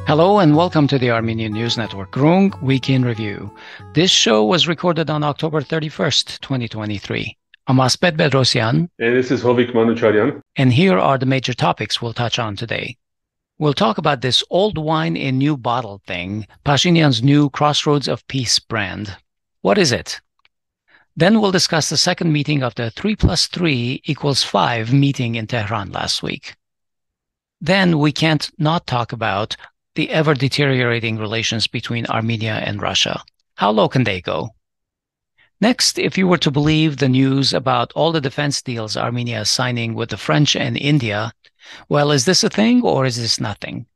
Hello and welcome to the Armenian News Network, Groong Week in Review. This show was recorded on October 31st, 2023. I'm Asbed Bedrossian. And this is Hovik Manucharyan. And here are the major topics we'll touch on today. We'll talk about this old wine in new bottle thing, Pashinyan's new Crossroads of Peace brand. What is it? Then we'll discuss the second meeting of the 3+3=5 meeting in Tehran last week. Then we can't not talk about the ever-deteriorating relations between Armenia and Russia. How low can they go? Next, if you were to believe the news about all the defense deals Armenia is signing with the French and India, well, is this a thing or is this nothing?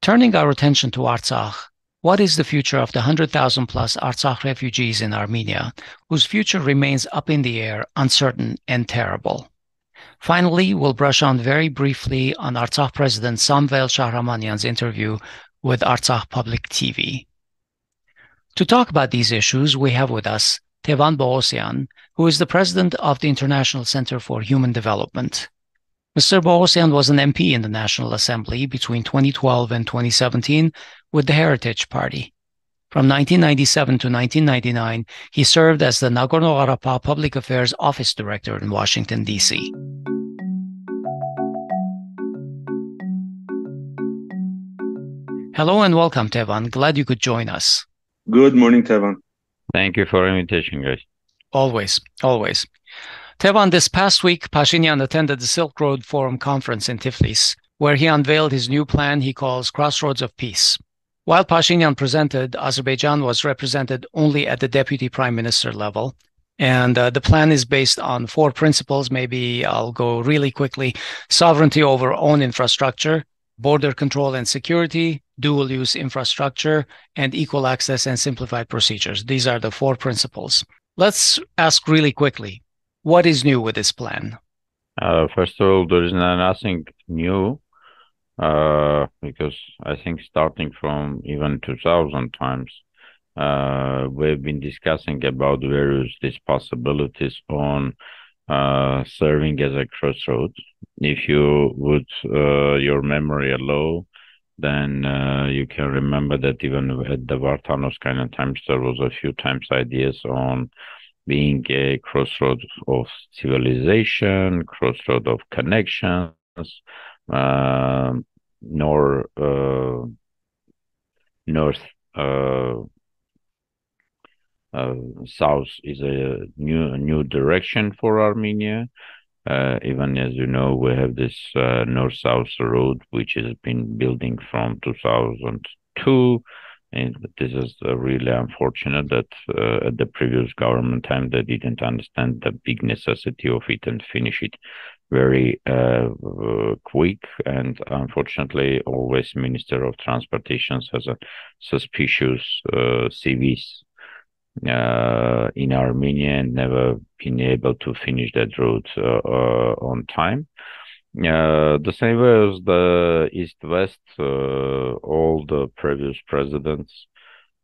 Turning our attention to Artsakh, what is the future of the 100,000 plus Artsakh refugees in Armenia, whose future remains up in the air, uncertain, and terrible? Finally, we'll brush on very briefly on Artsakh President Samvel Shahramanyan's interview with Artsakh Public TV. To talk about these issues, we have with us Tevan Poghosyan, who is the president of the International Center for Human Development. Mr. Poghosyan was an MP in the National Assembly between 2012 and 2017 with the Heritage Party. From 1997 to 1999, he served as the Nagorno-Karabakh Public Affairs Office Director in Washington, D.C. Hello and welcome, Tevan. Glad you could join us. Good morning, Tevan. Thank you for the invitation, guys. Always. Tevan, this past week, Pashinyan attended the Silk Road Forum conference in Tiflis, where he unveiled his new plan he calls Crossroads of Peace. While Pashinyan presented, Azerbaijan was represented only at the deputy prime minister level. And the plan is based on 4 principles. Maybe I'll go really quickly. Sovereignty over own infrastructure, border control and security, dual-use infrastructure, and equal access and simplified procedures. These are the 4 principles. Let's ask really quickly, what is new with this plan? First of all, there is nothing new, because I think starting from even 2000 times, we've been discussing about various these possibilities on serving as a crossroads. If you would your memory allow, then you can remember that even at the Vartanos kind of times, there was a few times ideas on being a crossroad of civilization, crossroad of connections, north south is a new direction for Armenia. Even as you know, we have this north-south road, which has been building from 2002. And this is really unfortunate that at the previous government time, they didn't understand the big necessity of it and finish it very quick. And unfortunately, always Minister of Transportation has a suspicious CVs in Armenia and never been able to finish that road on time. The same way as the East-West, all the previous presidents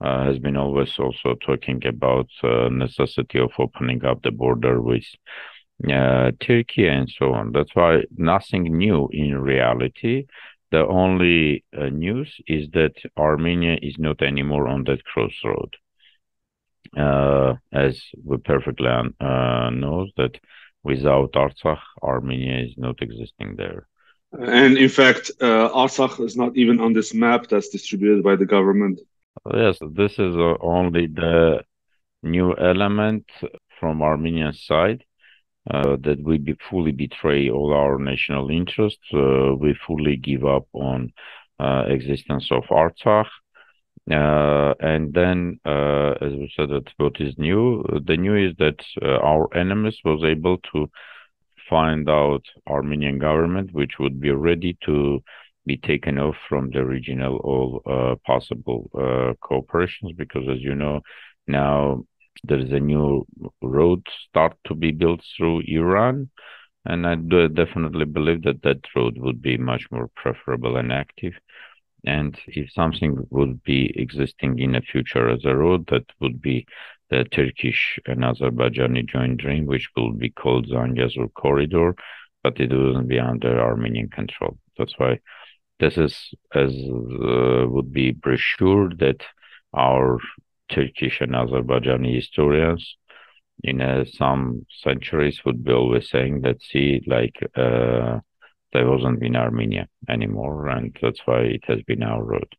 has been always also talking about necessity of opening up the border with Turkey and so on. That's why nothing new in reality. The only news is that Armenia is not anymore on that crossroad. As we perfectly knows that without Artsakh, Armenia is not existing there. And in fact, Artsakh is not even on this map that's distributed by the government. Yes, this is only the new element from Armenian side, that we fully betray all our national interests. We fully give up on existence of Artsakh. And then, as we said, that what is new? The new is that our enemies was able to find out Armenian government, which would be ready to be taken off from the regional all possible cooperations, because as you know, now there is a new road start to be built through Iran, and I definitely believe that that road would be much more preferable and active. And if something would be existing in the future as a road, that would be the Turkish and Azerbaijani joint dream, which will be called Zangezur Corridor, but it wouldn't be under Armenian control. That's why This is as would be brochure that our Turkish and Azerbaijani historians in some centuries would be always saying that, see, like there wasn't in Armenia anymore, and that's why it has been our road.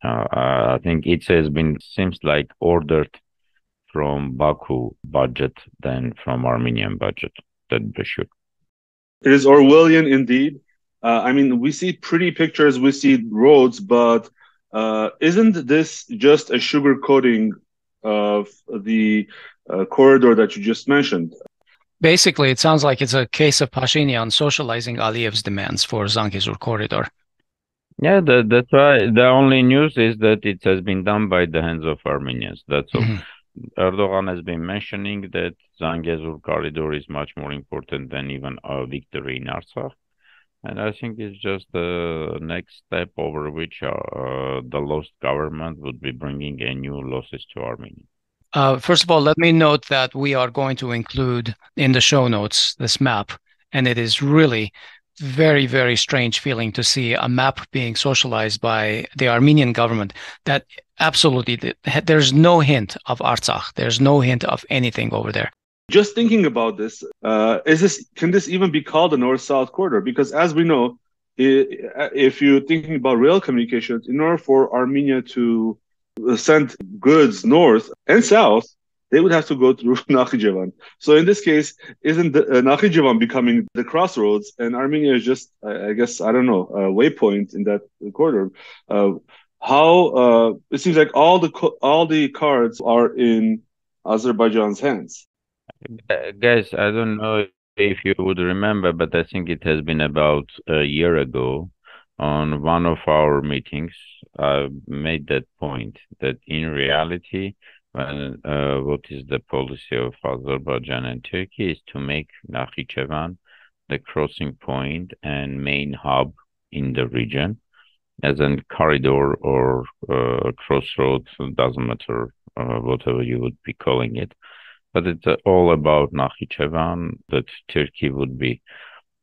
I think it has been, seems like, ordered from Baku budget than from Armenian budget, that brochure. It is Orwellian indeed. I mean, we see pretty pictures, we see roads, but isn't this just a sugarcoating of the corridor that you just mentioned? Basically, it sounds like it's a case of Pashinyan socializing Aliyev's demands for Zangezur corridor. Yeah, that's why the only news is that it has been done by the hands of Armenians. That's all. Erdogan has been mentioning that Zangezur corridor is much more important than even a victory in Artsakh. And I think it's just the next step over which the lost government would be bringing a new losses to Armenia. First of all, let me note that we are going to include in the show notes this map, and it is really very, very strange feeling to see a map being socialized by the Armenian government that absolutely, there's no hint of Artsakh. There's no hint of anything over there. Just thinking about this, can this even be called a north-south corridor? Because as we know, if you're thinking about rail communications, in order for Armenia to send goods north and south, they would have to go through Nakhichevan. So in this case, isn't Nakhichevan becoming the crossroads, and Armenia is just, I guess, I don't know, a waypoint in that corridor? It seems like all the cards are in Azerbaijan's hands. Guys, I don't know if you would remember, but I think it has been about a year ago on one of our meetings. I made that point that in reality, what is the policy of Azerbaijan and Turkey is to make Nakhichevan the crossing point and main hub in the region as a corridor or crossroads, doesn't matter whatever you would be calling it. But it's all about Nakhichevan, that Turkey would be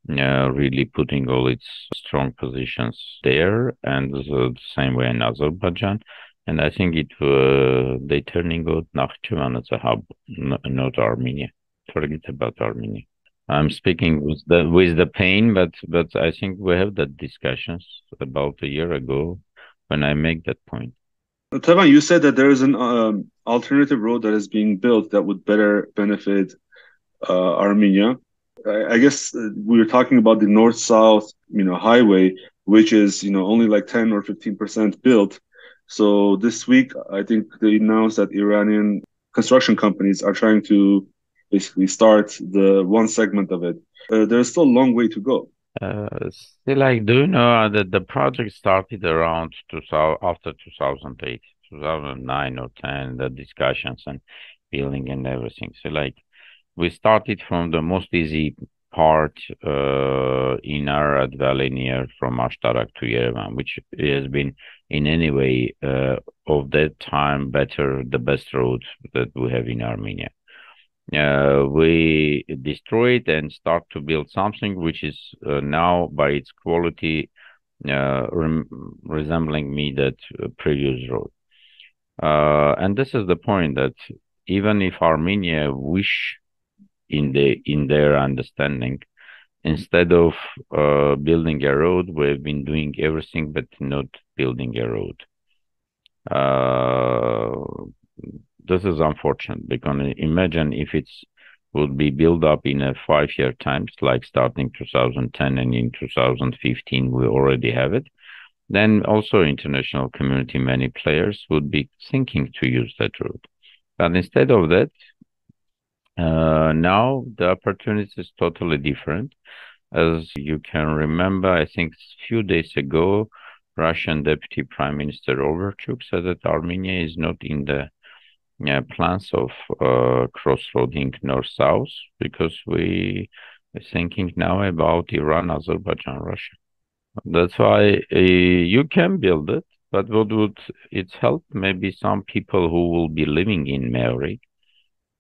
really putting all its strong positions there, and the same way in Azerbaijan. And I think they turning out Nakhichevan as a hub, not Armenia. Forget about Armenia. I'm speaking with the pain, but I think we have that discussions about a year ago when I make that point. Tevan, you said that there is an alternative road that is being built that would better benefit Armenia. I guess we were talking about the north-south, highway, which is, only like 10 or 15% built. So this week, I think they announced that Iranian construction companies are trying to basically start the one segment of it. There's still a long way to go. Still, like, do you know that the project started around after 2008, 2009 or 10, the discussions and building and everything. So, like, we started from the most easy part in Arad Valley near from Ashtarak to Yerevan, which has been in any way of that time the best road that we have in Armenia. We destroy it and start to build something which is now by its quality resembling that previous road. And this is the point, that even if Armenia wish in their understanding, instead of building a road, we've been doing everything but not building a road. This is unfortunate, because imagine if it would be built up in a 5-year times, like starting 2010 and in 2015 we already have it. Then also international community, many players would be thinking to use that road. But instead of that, now the opportunity is totally different. As you can remember, I think a few days ago, Russian Deputy Prime Minister Overchuk said that Armenia is not in the plans of crossroading north-south, because we are thinking now about Iran, Azerbaijan, Russia. That's why you can build it, but what would it help? Maybe some people who will be living in Mary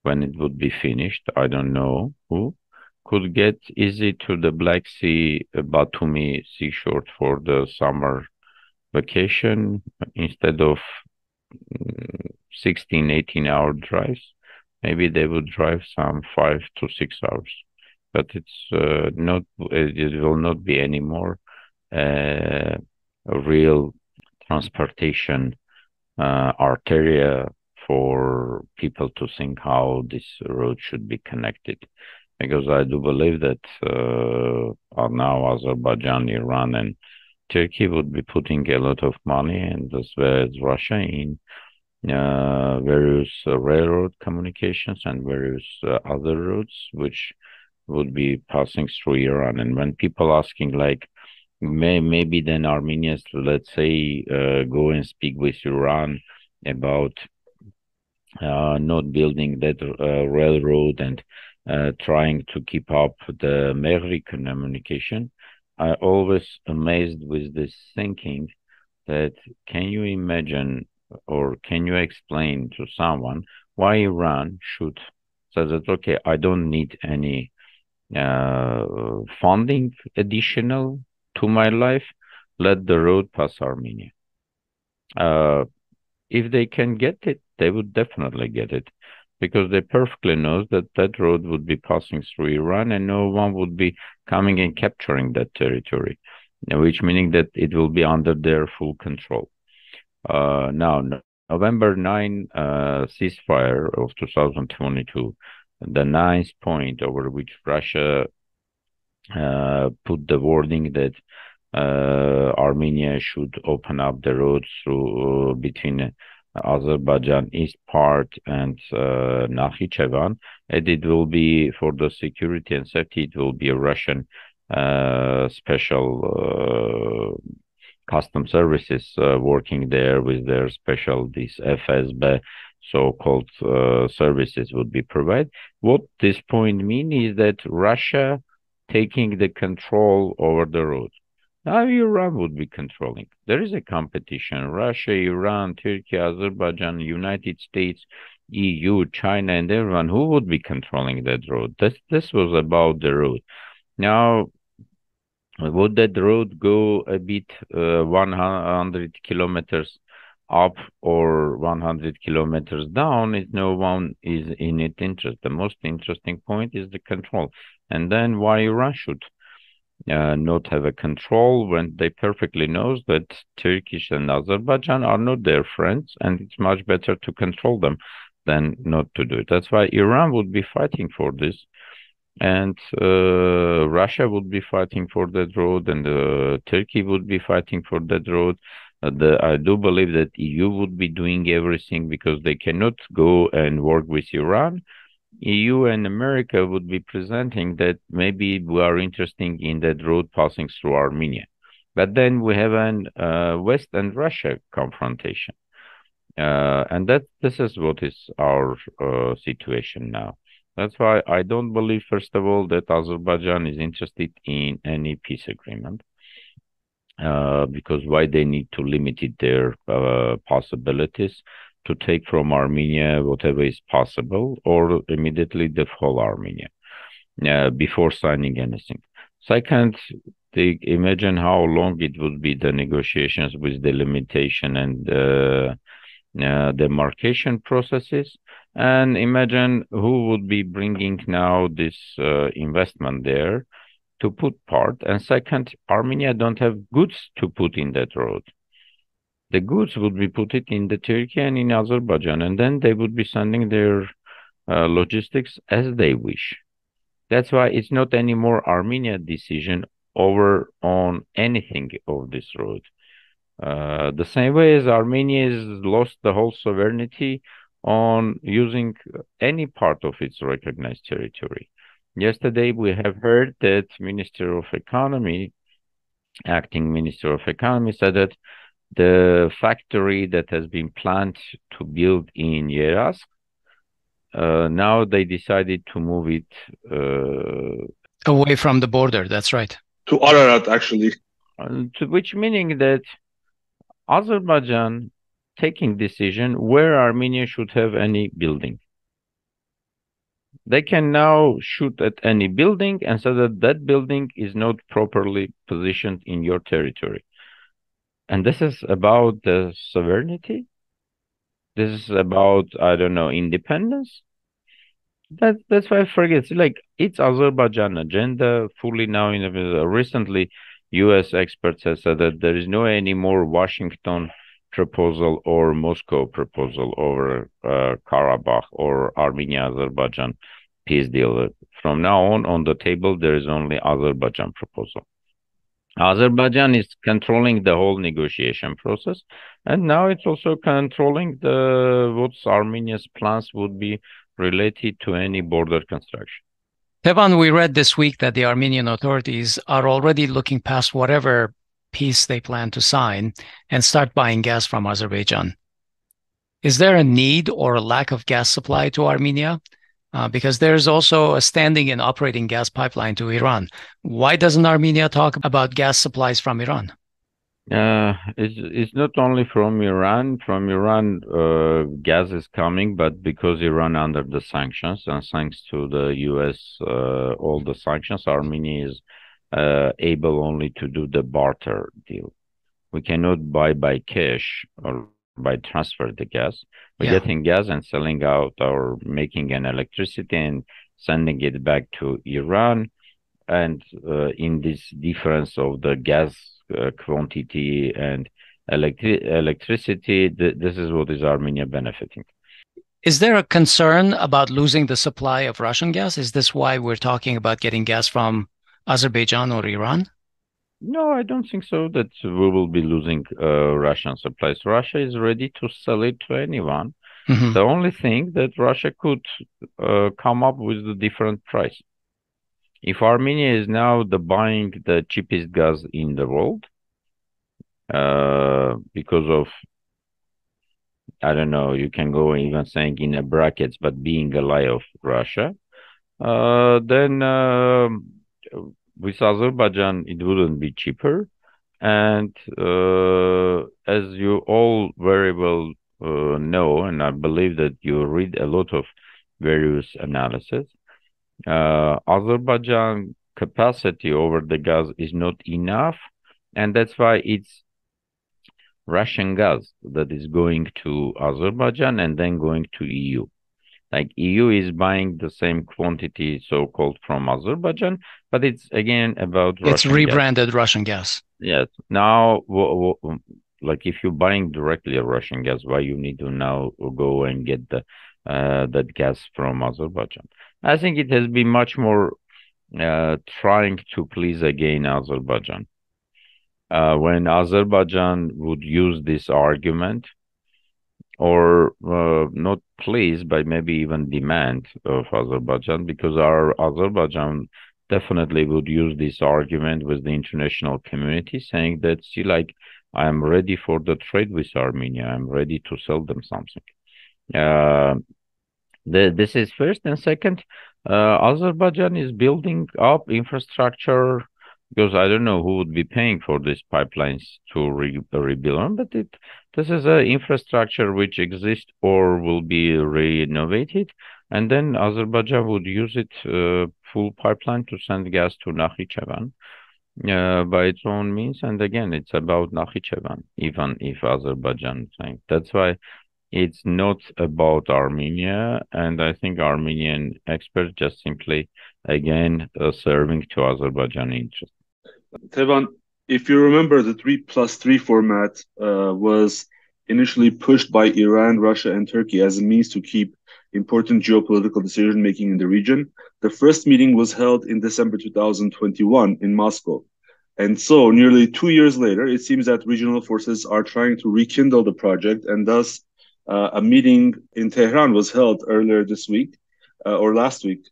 when it would be finished, I don't know who, could get easy to the Black Sea, Batumi seashore for the summer vacation instead of 16, 18-hour drives. Maybe they would drive some 5 to 6 hours, but it's not. It will not be anymore a real transportation arteria for people to think how this road should be connected. Because I do believe that now Azerbaijan, Iran, and Turkey would be putting a lot of money, and as well as Russia, in various railroad communications and various other routes, which would be passing through Iran. And when people asking like, maybe then Armenians, let's say, go and speak with Iran about not building that railroad and trying to keep up the Mehri communication, I always amazed with this thinking that can you imagine or can you explain to someone why Iran should say that, okay, I don't need any funding additional to my life, let the road pass Armenia. If they can get it, they would definitely get it, because they perfectly know that that road would be passing through Iran and no one would be coming and capturing that territory, which meaning that it will be under their full control. Now, November 9 ceasefire of 2022, the ninth point over which Russia put the wording that Armenia should open up the roads through between Azerbaijan east part and Nakhichevan, and it will be for the security and safety. It will be a Russian special custom services working there with their special these FSB so-called services would be provided. What this point means is that Russia taking the control over the road. Now Iran would be controlling. There is a competition. Russia, Iran, Turkey, Azerbaijan, United States, EU, China, and everyone who would be controlling that road. This was about the road. Now, would that road go a bit 100 kilometers up or 100 kilometers down? Is no one is in its interest. The most interesting point is the control. And then why Iran should not have a control when they perfectly knows that Turkish and Azerbaijan are not their friends, and it's much better to control them than not to do it. That's why Iran would be fighting for this, and Russia would be fighting for that road, and Turkey would be fighting for that road. I do believe that EU would be doing everything because they cannot go and work with Iran. EU and America would be presenting that maybe we are interested in that road passing through Armenia. But then we have an West and Russia confrontation. And this is what is our situation now. That's why I don't believe, first of all, that Azerbaijan is interested in any peace agreement. Because why they need to limit their possibilities to take from Armenia whatever is possible, or immediately the whole Armenia before signing anything. Second, they imagine how long it would be the negotiations with the limitation and demarcation processes, and imagine who would be bringing now this investment there to put part. And second, Armenia don't have goods to put in that road. The goods would be put it in the Turkey and in Azerbaijan, and then they would be sending their logistics as they wish. That's why it's not anymore Armenia decision over on anything of this road. The same way as Armenia has lost the whole sovereignty on using any part of its recognized territory. Yesterday, we have heard that Minister of Economy, acting Minister of Economy, said that the factory that has been planned to build in Yeras, now they decided to move it away from the border. That's right. To Ararat, actually. Which meaning that Azerbaijan taking decision where Armenia should have any building. They can now shoot at any building and say that that building is not properly positioned in your territory. And this is about the sovereignty. This is about, I don't know, independence. That's why I forget. It's Azerbaijan agenda fully now in recently US experts have said that there is no any more Washington proposal or Moscow proposal over Karabakh or Armenia Azerbaijan peace deal. From now on the table there is only Azerbaijan proposal. Azerbaijan is controlling the whole negotiation process, and now it's also controlling what's Armenia's plans would be related to any border construction. Tevan, we read this week that the Armenian authorities are already looking past whatever peace they plan to sign and start buying gas from Azerbaijan. Is there a need or a lack of gas supply to Armenia? Because there's also a standing and operating gas pipeline to Iran. Why doesn't Armenia talk about gas supplies from Iran? It's not only from Iran. From Iran, gas is coming, but because Iran under the sanctions, and thanks to the US, all the sanctions, Armenia is able only to do the barter deal. We cannot buy by cash or by transfer the gas. We're getting gas and selling out or making an electricity and sending it back to Iran. And in this difference of the gas quantity and electricity, this is what is Armenia benefiting. Is there a concern about losing the supply of Russian gas? Is this why we're talking about getting gas from Azerbaijan or Iran? No, I don't think so that we will be losing Russian supplies. Russia is ready to sell it to anyone. The only thing that Russia could come up with a different price. If Armenia is now buying the cheapest gas in the world, because of, I don't know, you can go even saying in a brackets, but being ally of Russia, then with Azerbaijan, it wouldn't be cheaper. And as you all very well know, and I believe that you read a lot of various analysis, Azerbaijan capacity over the gas is not enough, and that's why it's Russian gas that is going to Azerbaijan and then going to EU. Like EU is buying the same quantity, so-called, from Azerbaijan, but it's again about Russian It's rebranded gas. Russian gas. Yes. Now, like if you're buying directly a Russian gas, why you need to now go and get that gas from Azerbaijan? I think it has been much more trying to please again Azerbaijan. When Azerbaijan would use this argument, or not please, but maybe even demand of Azerbaijan, because our Azerbaijan definitely would use this argument with the international community, saying that, see, like, I am ready for the trade with Armenia. I'm ready to sell them something. This is first, and second, Azerbaijan is building up infrastructure, because I don't know who would be paying for these pipelines to rebuild them, but this is an infrastructure which exists or will be renovated, and then Azerbaijan would use it full pipeline to send gas to Nakhichevan by its own means. And again, it's about Nakhichevan, even if Azerbaijan saying. That's why it's not about Armenia, and I think Armenian experts just simply, again, serving to Azerbaijan interests. Tevan, if you remember, the 3+3 format was initially pushed by Iran, Russia, and Turkey as a means to keep important geopolitical decision-making in the region. The first meeting was held in December 2021 in Moscow. And so nearly 2 years later, it seems that regional forces are trying to rekindle the project, and thus a meeting in Tehran was held earlier this week or last week.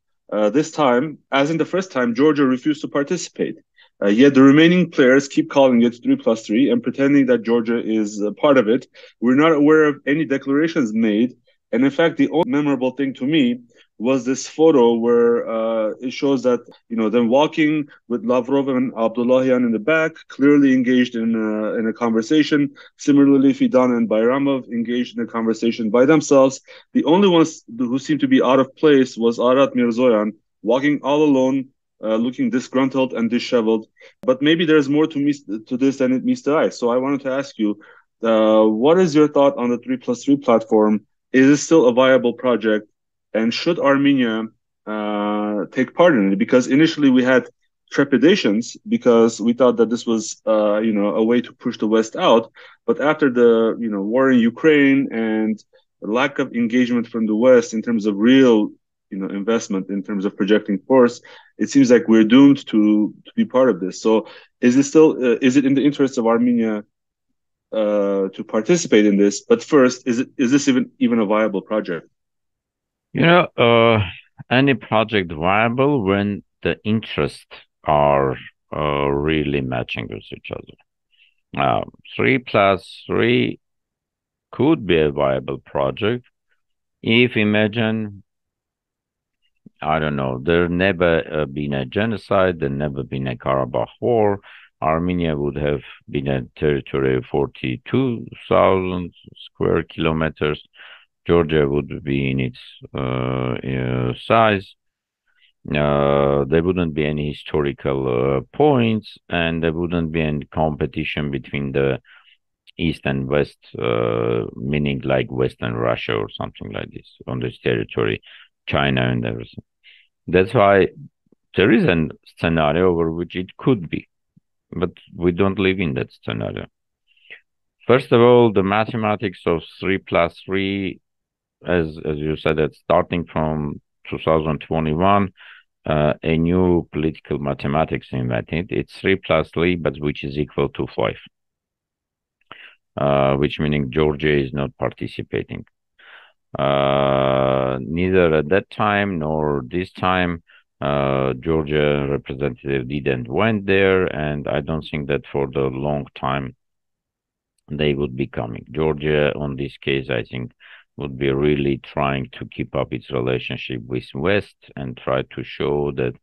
This time, as in the first time, Georgia refused to participate. Yet the remaining players keep calling it 3+3 and pretending that Georgia is a part of it. We're not aware of any declarations made. And in fact, the only memorable thing to me was this photo where it shows that, them walking with Lavrov and Abdullahian in the back, clearly engaged in a conversation. Similarly, Fidan and Bayramov engaged in a conversation by themselves. The only ones who seemed to be out of place was Arat Mirzoyan, walking all alone, looking disgruntled and disheveled. But maybe there's more to this than it meets the eye. So I wanted to ask you, what is your thought on the 3+3 platform? Is it still a viable project? And should Armenia take part in it? Because initially we had trepidations because we thought that this was, a way to push the West out. But after the, war in Ukraine and lack of engagement from the West in terms of real, investment in terms of projecting force, it seems like we're doomed to be part of this. So, is it in the interest of Armenia to participate in this? But first, is this even a viable project? Any project viable when the interests are really matching with each other. 3+3 could be a viable project if, imagine, I don't know, there never been a genocide, there never been a Karabakh war. Armenia would have been a territory of 42,000 square kilometers. Georgia would be in its size. There wouldn't be any historical points, and there wouldn't be any competition between the East and West, meaning like Western Russia or something like this on this territory, China and everything. That's why there is a scenario over which it could be, but we don't live in that scenario. First of all, the mathematics of 3+3, as you said, that starting from 2021, a new political mathematics invented. It's 3+3, but which is equal to 5, which meaning Georgia is not participating. Neither at that time nor this time, Georgia representative didn't went there, and I don't think that for the long time they would be coming. Georgia, on this case, I think, would be really trying to keep up its relationship with West and try to show that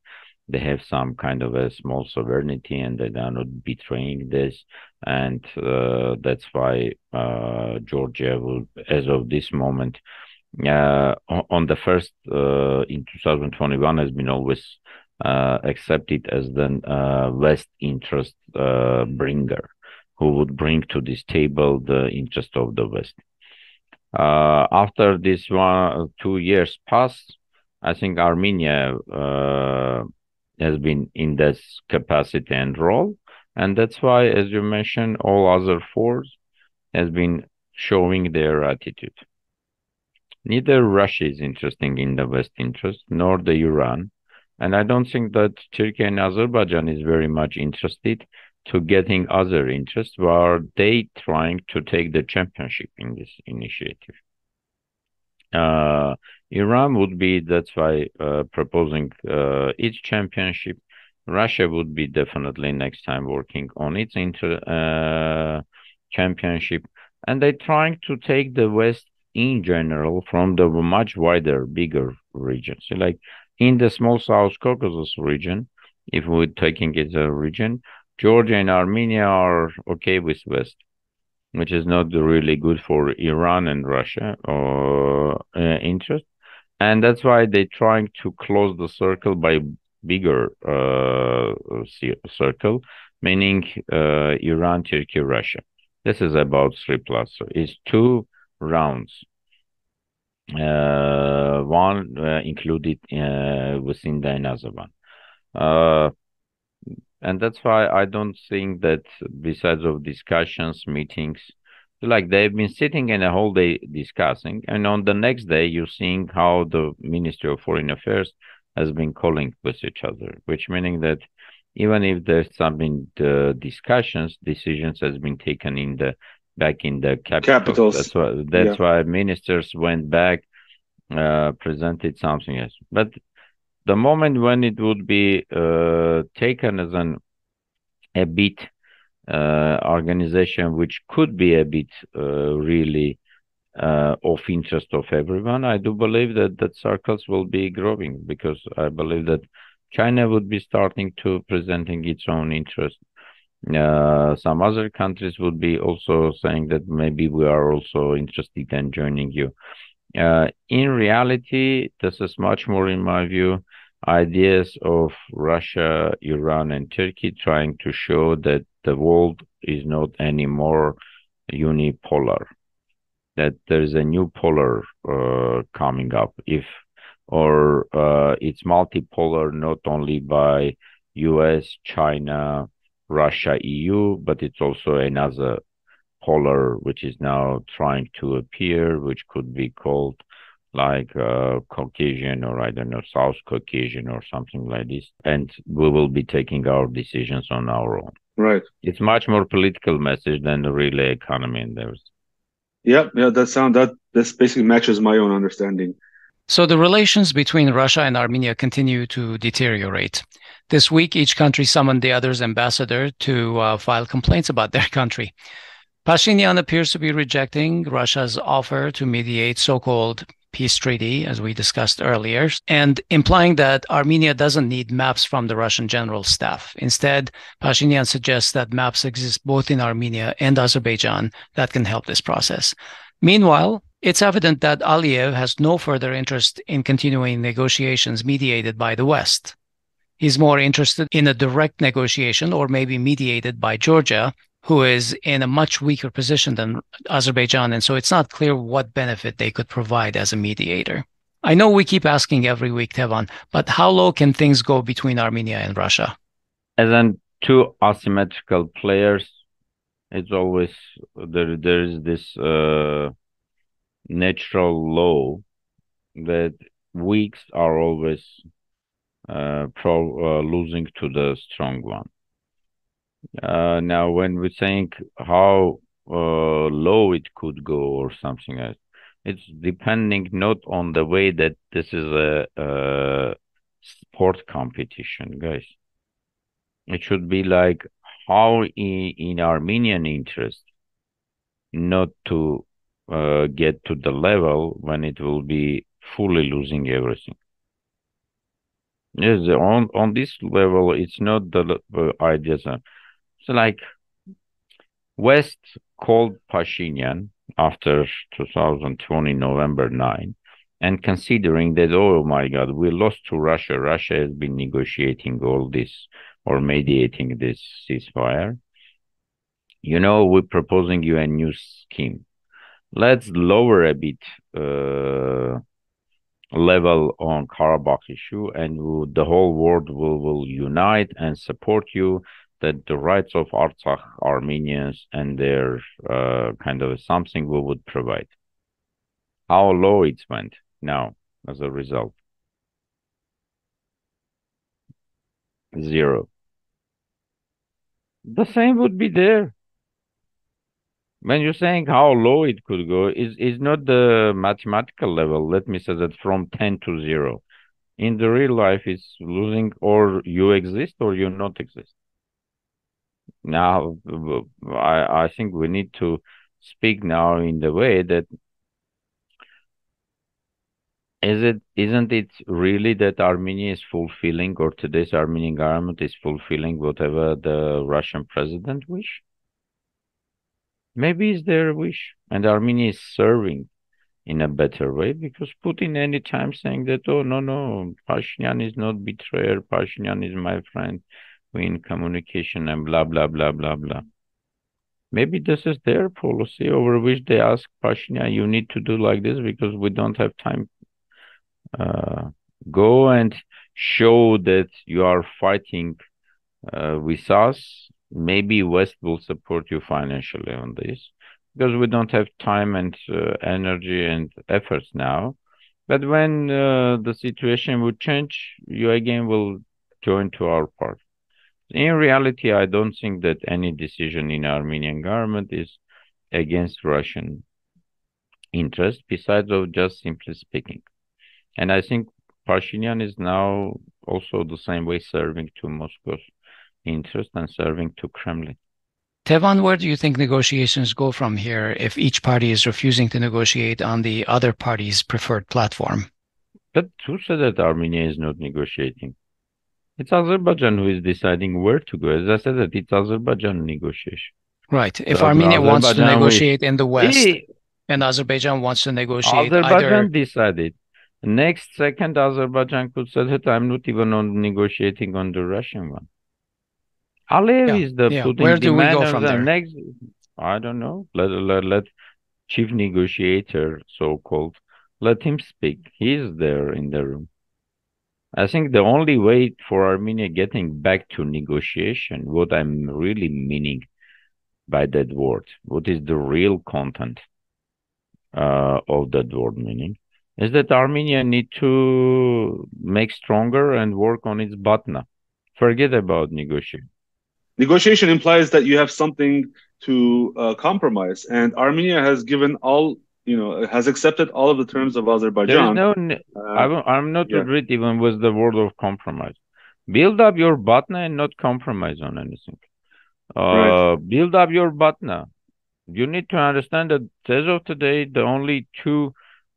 they have some kind of a small sovereignty and that they are not betraying this. And that's why Georgia will, as of this moment, on the first in 2021 has been always accepted as the West interest bringer, who would bring to this table the interest of the West. After this 2 years passed, I think Armenia has been in this capacity and role, and that's why, as you mentioned, all other fours has been showing their attitude. Neither Russia is interested in the West interest, nor the Iran, and I don't think that Turkey and Azerbaijan is very much interested to getting other interests, while they trying to take the championship in this initiative. Iran would be, that's why, proposing its championship. Russia would be definitely next time working on its championship, and they're trying to take the West in general from the much wider, bigger regions. So like in the small South Caucasus region, if we're taking it as a region, Georgia and Armenia are okay with West, which is not really good for Iran and Russia or interest. And that's why they're trying to close the circle by bigger circle, meaning Iran, Turkey, Russia. This is about 3+. So it's 2 rounds. One included within the another one. And that's why I don't think that besides of discussions, meetings, like they've been sitting in a whole day discussing, and on the next day you're seeing how the Ministry of Foreign Affairs has been calling with each other, which meaning that even if there's some discussions, decisions has been taken back in the capitals. That's why ministers went back, presented something else. But the moment when it would be taken as a bit organization, which could be a bit really of interest of everyone. I do believe that circles will be growing, because I believe that China would be starting to presenting its own interest. Some other countries would be also saying that maybe we are also interested in joining you. In reality, this is much more, in my view, ideas of Russia, Iran, and Turkey trying to show that the world is not anymore unipolar, that there is a new polar coming up, or it's multipolar, not only by US, China, Russia, EU, but it's also another polar which is now trying to appear, which could be called like Caucasian, or I don't know, South Caucasian or something like this. And we will be taking our decisions on our own. Right. It's much more political message than the really economy and everything. Yeah, this basically matches my own understanding. So the relations between Russia and Armenia continue to deteriorate. This week, each country summoned the other's ambassador to file complaints about their country. Pashinyan appears to be rejecting Russia's offer to mediate so-called peace treaty, as we discussed earlier, and implying that Armenia doesn't need maps from the Russian general staff. Instead, Pashinyan suggests that maps exist both in Armenia and Azerbaijan that can help this process. Meanwhile, it's evident that Aliyev has no further interest in continuing negotiations mediated by the West. He's more interested in a direct negotiation, or maybe mediated by Georgia, who is in a much weaker position than Azerbaijan, and so it's not clear what benefit they could provide as a mediator. I know we keep asking every week, Tevan, but how low can things go between Armenia and Russia? As in two asymmetrical players, it's always, there is this natural law that weaks are always losing to the strong one. Now, when we think how low it could go or something else, it's depending not on the way that this is a sport competition, guys. It should be like how in Armenian interest not to get to the level when it will be fully losing everything. Yes, on this level, it's not the ideas. So like West called Pashinyan after 2020, November 9, and considering that, oh my God, we lost to Russia. Russia has been negotiating all this or mediating this ceasefire. You know, we're proposing you a new scheme. Let's lower a bit level on Karabakh issue, and the whole world will unite and support you, that the rights of Artsakh Armenians and their kind of something we would provide. How low it went now as a result? 0. The same would be there. When you're saying how low it could go, is not the mathematical level. Let me say that from 10 to 0. In the real life, it's losing, or you exist or you not exist. Now, I think we need to speak now in the way that isn't it really that Armenia is fulfilling, or today's Armenian government is fulfilling whatever the Russian president wish? Maybe it's their wish, and Armenia is serving in a better way, because Putin anytime saying that, oh, no, Pashinyan is not betrayer, Pashinyan is my friend, we in communication and blah, blah, blah, blah, blah. Maybe this is their policy, over which they ask Pashinyan, you need to do like this because we don't have time. Go and show that you are fighting with us. Maybe West will support you financially on this, because we don't have time and energy and efforts now. But when the situation would change, you again will join to our part. In reality, I don't think that any decision in Armenian government is against Russian interest, besides of just simply speaking. And I think Pashinyan is now also the same way serving to Moscow's interest and serving to Kremlin. Tevan, where do you think negotiations go from here if each party is refusing to negotiate on the other party's preferred platform? But who said that Armenia is not negotiating? It's Azerbaijan who is deciding where to go. As I said, that it's Azerbaijan negotiation. Right. If So Armenia wants to Azerbaijan negotiate in the West Eh, and Azerbaijan wants to negotiate either. Azerbaijan decided. Next second, Azerbaijan could say that I'm not even on negotiating on the Russian one. Aliyev is the putting Where do we demand go on from the there? next. I don't know. Let chief negotiator, so-called, let him speak. He's there in the room. I think the only way for Armenia getting back to negotiation, what I'm really meaning by that word, what is the real content of that word meaning, is that Armenia need to make stronger and work on its batna. Forget about negotiation. Negotiation implies that you have something to compromise, and Armenia has given has accepted all of the terms of There is Azerbaijan. no, I'm not agreed even with the word of compromise. Build up your batna and not compromise on anything. Build up your batna. You need to understand that as of today, the only two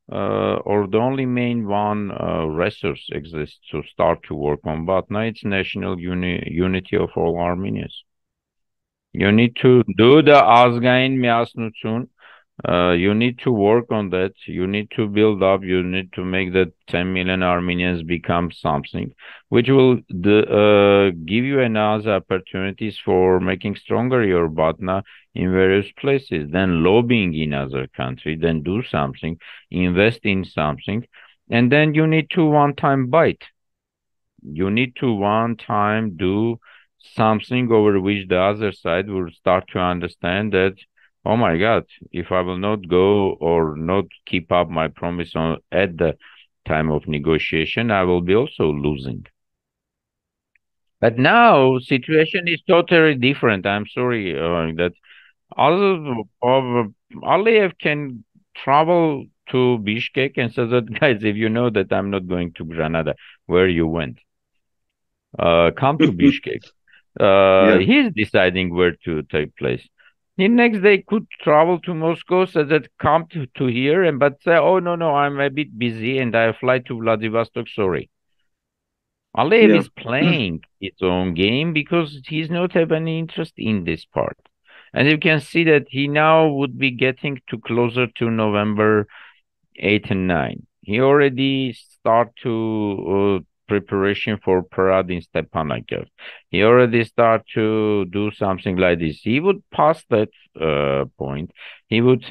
or the only main one resource exists to start to work on Batna. It's national unity of all Armenians. You need to do the Azgain Miasnutsun. You need to work on that. You need to build up. You need to make that 10 million Armenians become something, which will give you another opportunities for making stronger your Batna in various places, then lobbying in other country, then do something, invest in something, and then you need to one time bite. You need to one time do something over which the other side will start to understand that, oh my God, if I will not go or not keep up my promise at the time of negotiation, I will be also losing. But now situation is totally different. I'm sorry that Aliyev can travel to Bishkek and say that, guys, if you know that I'm not going to Granada, where you went, come to Bishkek. He's deciding where to take place. The next day could travel to Moscow, so that come to here, and but say, oh no, I'm a bit busy and I fly to Vladivostok. Sorry. Aliyev is playing his own game because he's not have any interest in this part. And you can see that he now would be getting to closer to November 8 and 9. He already start to preparation for parade in Stepanakert. He already start to do something like this. He would pass that point. He would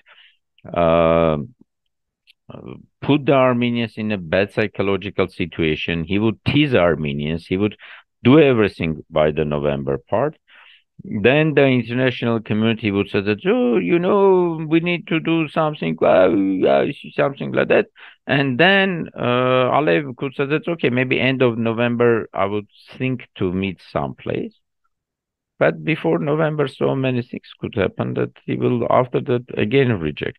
put the Armenians in a bad psychological situation. He would tease Armenians. He would do everything by the November part. Then the international community would say that, oh, we need to do something, something like that. And then Aliyev could say that, okay, maybe end of November, I would think to meet someplace. But before November, so many things could happen that he will, after that, again reject.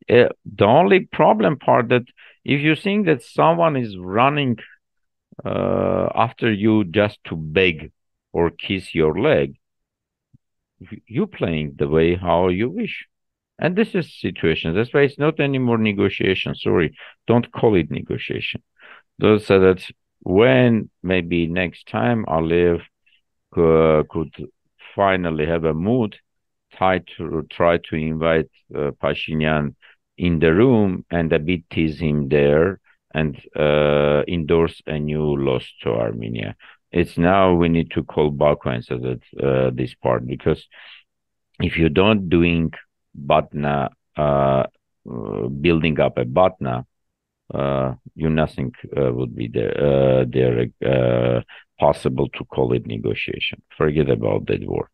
The only problem part that if you think that someone is running after you just to beg or kiss your leg, you playing the way how you wish. And this is situation. That's why it's not anymore negotiation. Sorry, don't call it negotiation. Those say that when maybe next time Aliyev could finally have a mood, try to invite Pashinyan in the room and a bit tease him there and endorse a new loss to Armenia. It's now we need to call Baku and say that this part, because if you don't doing Batna, building up a Batna, nothing would be there possible to call it negotiation. Forget about that word.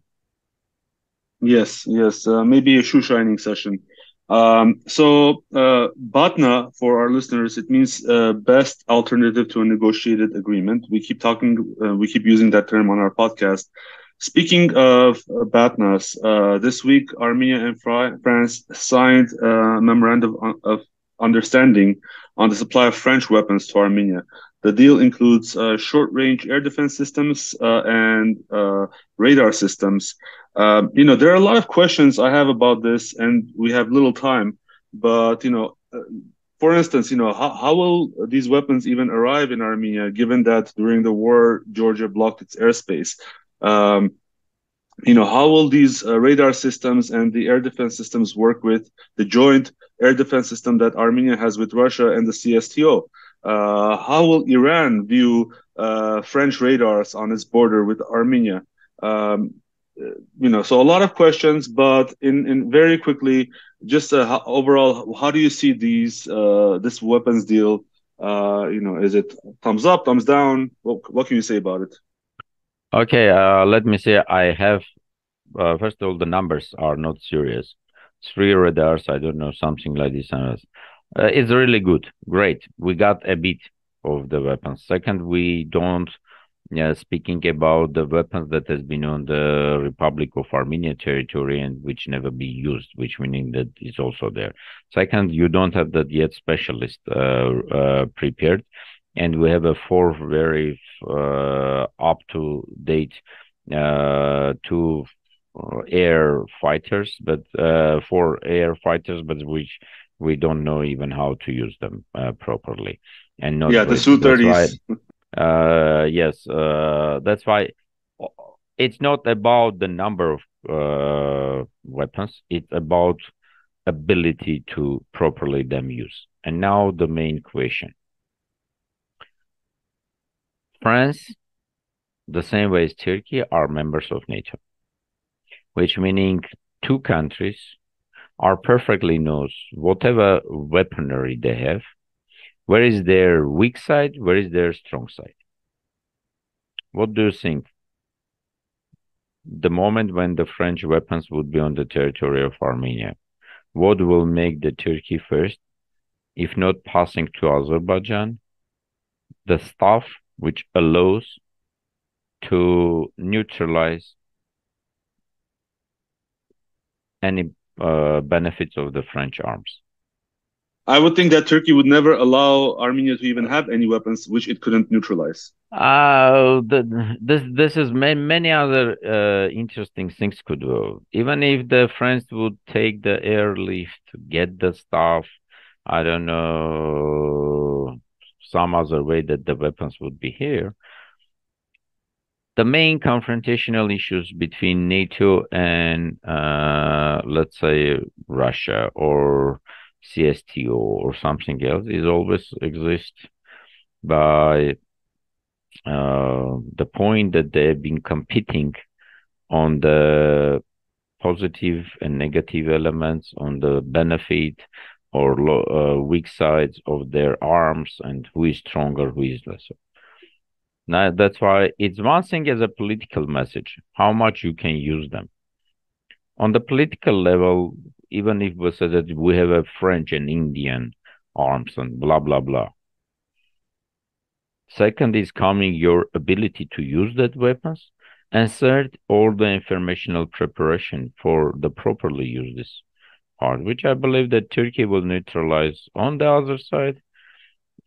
Yes, maybe a shoe shining session. So Batna, for our listeners, it means best alternative to a negotiated agreement. We keep using that term on our podcast. Speaking of Batnas, this week Armenia and France signed a memorandum of understanding on the supply of French weapons to Armenia. The deal includes short-range air defense systems and radar systems. There are a lot of questions I have about this, and we have little time. But for instance, how will these weapons even arrive in Armenia, given that during the war Georgia blocked its airspace? How will these radar systems and the air defense systems work with the joint air defense system that Armenia has with Russia and the CSTO? How will Iran view French radars on its border with Armenia? So a lot of questions, but in very quickly, just overall, how do you see this weapons deal? Is it thumbs up, thumbs down? What can you say about it? Okay, let me say I have, first of all, the numbers are not serious. 3 radars, I don't know, something like this. It's really good, great. We got a bit of the weapons. Second, we don't, speaking about the weapons that has been on the Republic of Armenia territory and which never be used, which meaning that it's also there. Second, you don't have that yet specialist prepared. And we have a 4 very up-to-date 2 air fighters, but 4 air fighters, but which we don't know even how to use them properly. And not the Su-30s. Yes, that's why it's not about the number of weapons; it's about ability to properly them use. And now the main question. France, the same way as Turkey, are members of NATO, which meaning 2 countries are perfectly knows whatever weaponry they have, where is their weak side, where is their strong side. What do you think? The moment when the French weapons would be on the territory of Armenia, what will make the Turkey first, if not passing to Azerbaijan, the stuff which allows to neutralize any benefits of the French arms? I would think that Turkey would never allow Armenia to even have any weapons which it couldn't neutralize. This is many other interesting things could do. Even if the French would take the airlift, get the stuff, I don't know, some other way that the weapons would be here. The main confrontational issues between NATO and, let's say, Russia or CSTO or something else is always exist by the point that they've been competing on the positive and negative elements, on the benefit or weak sides of their arms, and who is stronger, who is lesser. Now, that's why it's one thing as a political message, how much you can use them. On the political level, even if we say that we have a French and Indian arms and blah, blah, blah. Second is coming your ability to use that weapons. And third, all the informational preparation for the properly use this part, which I believe that Turkey will neutralize on the other side.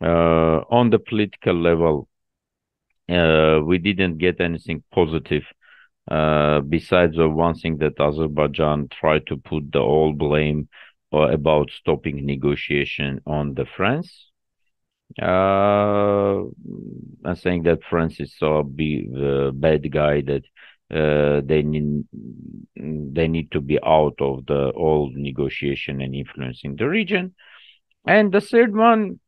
On the political level, we didn't get anything positive besides the one thing that Azerbaijan tried to put the all blame about stopping negotiation on the France. And saying that France is so the bad guy that they need to be out of the all negotiation and influencing the region. And the third one,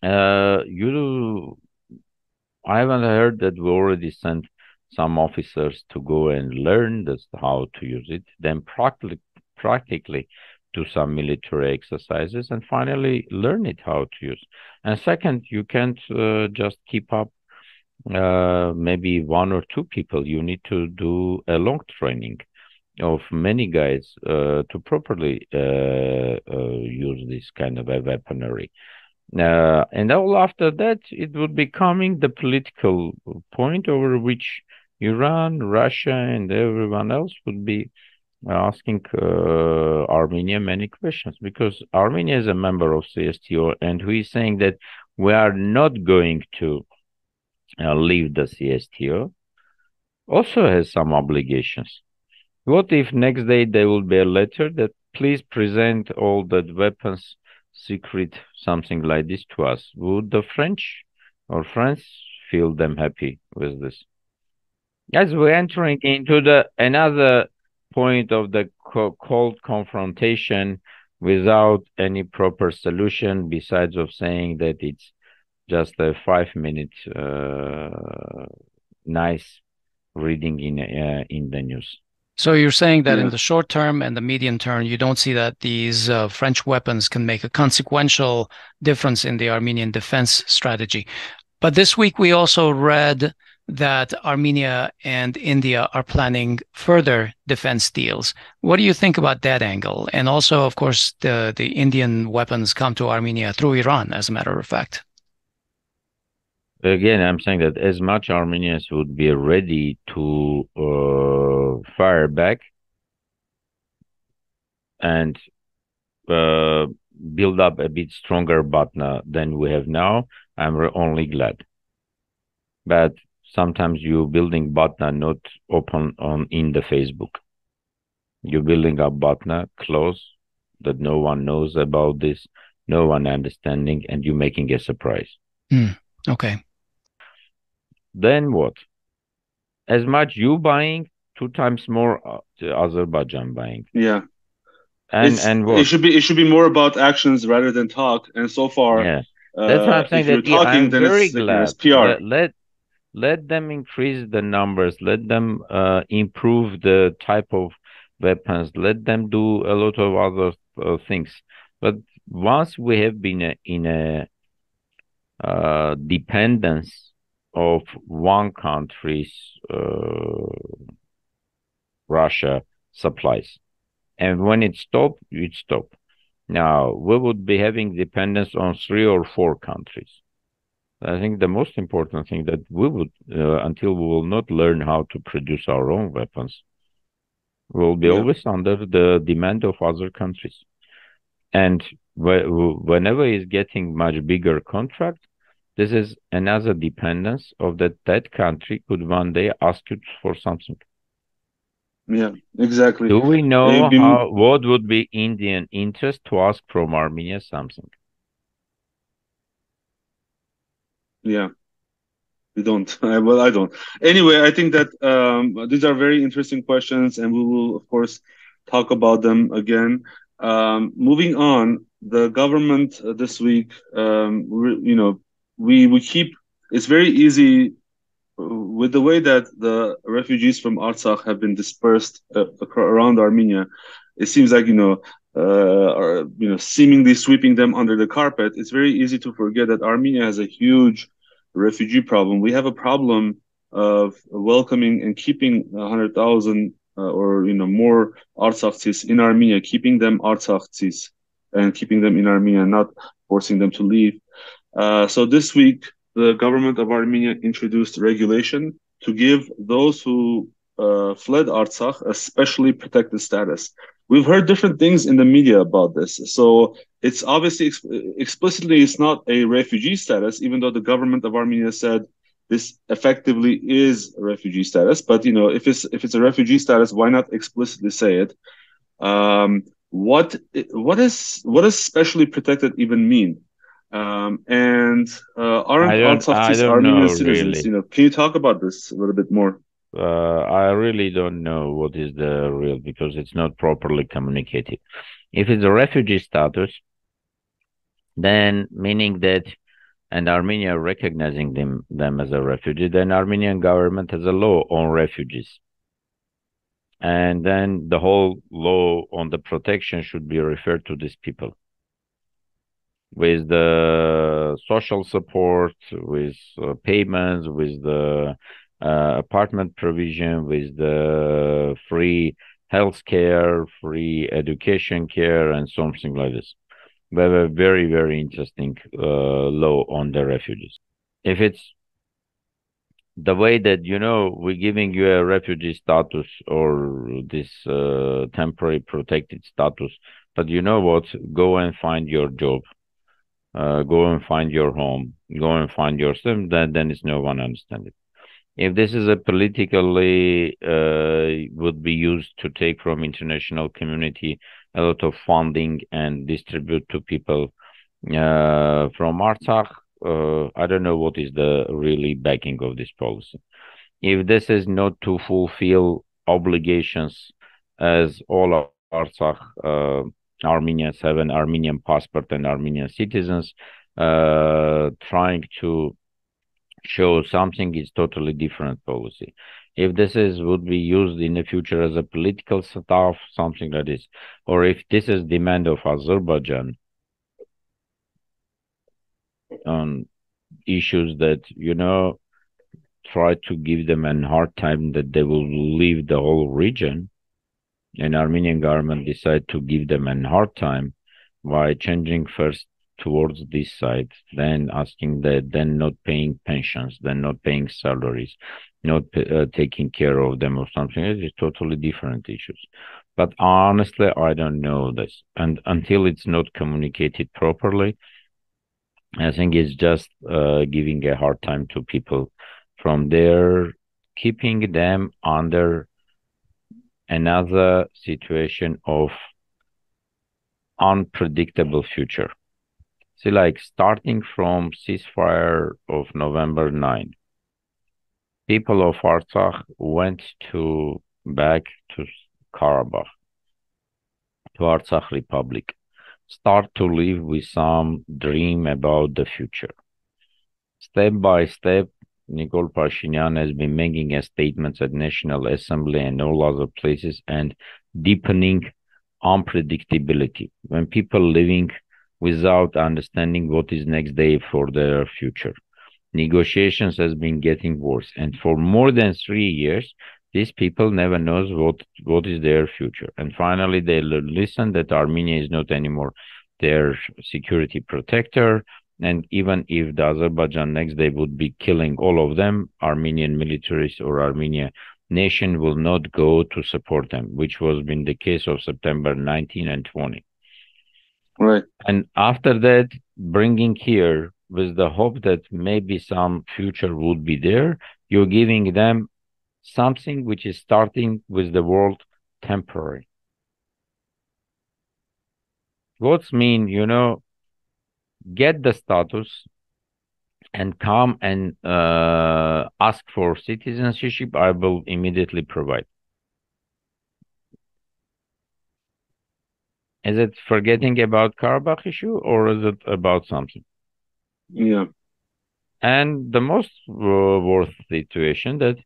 I haven't heard that we already sent some officers to go and learn this, how to use it, then practically do some military exercises, and finally learn it how to use. And second, you can't just keep up maybe 1 or 2 people. You need to do a long training of many guys to properly use this kind of a weaponry. And all after that, it would be coming the political point over which Iran, Russia, and everyone else would be asking Armenia many questions, because Armenia is a member of CSTO, and who is saying that we are not going to leave the CSTO, also has some obligations. What if next day there will be a letter that please present all the weapons secret, something like this to us? Would the French or France feel them happy with this? As we're entering into the another point of the cold confrontation without any proper solution, besides of saying that it's just a 5 minute nice reading in the news. So you're saying that in the short term and the medium term, you don't see that these French weapons can make a consequential difference in the Armenian defense strategy. But this week, we also read that Armenia and India are planning further defense deals. What do you think about that angle? And also, of course, the Indian weapons come to Armenia through Iran, as a matter of fact. Again, I'm saying that as much Armenians would be ready to fire back and build up a bit stronger Batna than we have now, I'm only glad. But sometimes you're building Batna not open in the Facebook. You're building up Batna close, that no one knows about this, no one understanding, and you're making a surprise. Okay. Then what? As much you buying, 2 times more Azerbaijan buying. Yeah. And what? It should be more about actions rather than talk. And so far, yeah, that's what I'm saying. If you're talking, then very it's, glad. it's PR. Let them increase the numbers. Let them improve the type of weapons. Let them do a lot of other things. But once we have been in a dependence of one country's Russia supplies, and when it stopped, it stopped. Now we would be having dependence on 3 or 4 countries. I think the most important thing that we would, until we will not learn how to produce our own weapons, we'll be always under the demand of other countries. And whenever is getting much bigger contract, this is another dependence of that country could one day ask you for something. Yeah, exactly. Do we know what would be Indian interest to ask from Armenia something? Yeah, we don't. Well, I don't. Anyway, I think that these are very interesting questions, and we will, of course, talk about them again. Moving on, the government this week, we keep. It's very easy with the way that the refugees from Artsakh have been dispersed around Armenia. It seems like seemingly sweeping them under the carpet. It's very easy to forget that Armenia has a huge refugee problem. We have a problem of welcoming and keeping 100,000 or more Artsakhtsis in Armenia, keeping them Artsakhtsis and keeping them in Armenia, not forcing them to leave. So this week, the government of Armenia introduced regulation to give those who fled Artsakh a specially protected status. We've heard different things in the media about this. So it's obviously explicitly it's not a refugee status, even though the government of Armenia said this effectively is a refugee status. But if it's a refugee status, why not explicitly say it? What does specially protected even mean? Aren't Artsakhtsis Armenian citizens? Really. Can you talk about this a little bit more? I really don't know what is the real, because it's not properly communicated. If it's a refugee status, then meaning that, and Armenia recognizing them as a refugee, then Armenian government has a law on refugees. And then the whole law on the protection should be referred to these people, with the social support, with payments, with the apartment provision, with the free health care, free education care, and something like this. We have a very, very interesting law on the refugees. If it's the way that, we're giving you a refugee status or this temporary protected status, but you know what? Go and find your job. Go and find your home. Go and find yourself. Then it's no one understand it. If this is a politically would be used to take from international community a lot of funding and distribute to people from Artsakh, I don't know what is the really backing of this policy. If this is not to fulfill obligations as all Artsakh Armenians have an Armenian passport and Armenian citizens, trying to show something is totally different policy. If this would be used in the future as a political stuff, something like this, or if this is demand of Azerbaijan on issues that, try to give them a hard time that they will leave the whole region, and Armenian government decide to give them a hard time by changing first towards this side, then asking that, then not paying pensions, then not paying salaries, not taking care of them or something. It is totally different issues. But honestly, I don't know this. And until it's not communicated properly, I think it's just giving a hard time to people from there, keeping them under another situation of unpredictable future. See, like starting from ceasefire of November 9, people of Artsakh went back to Karabakh, to Artsakh Republic, start to live with some dream about the future. Step by step, Nikol Pashinyan has been making statements at National Assembly and all other places and deepening unpredictability when people living without understanding what is next day for their future. Negotiations has been getting worse, and for more than 3 years, these people never knows what is their future. And finally, they listen that Armenia is not anymore their security protector, and even if the Azerbaijan next day would be killing all of them, Armenian militaries or Armenia nation will not go to support them, which was been the case of September 19 and 20. Right. And after that, bringing here with the hope that maybe some future would be there, you're giving them something which is starting with the word temporary. What's mean, get the status and come and ask for citizenship, I will immediately provide. Is it forgetting about Karabakh issue or is it about something? Yeah. And the most worst situation that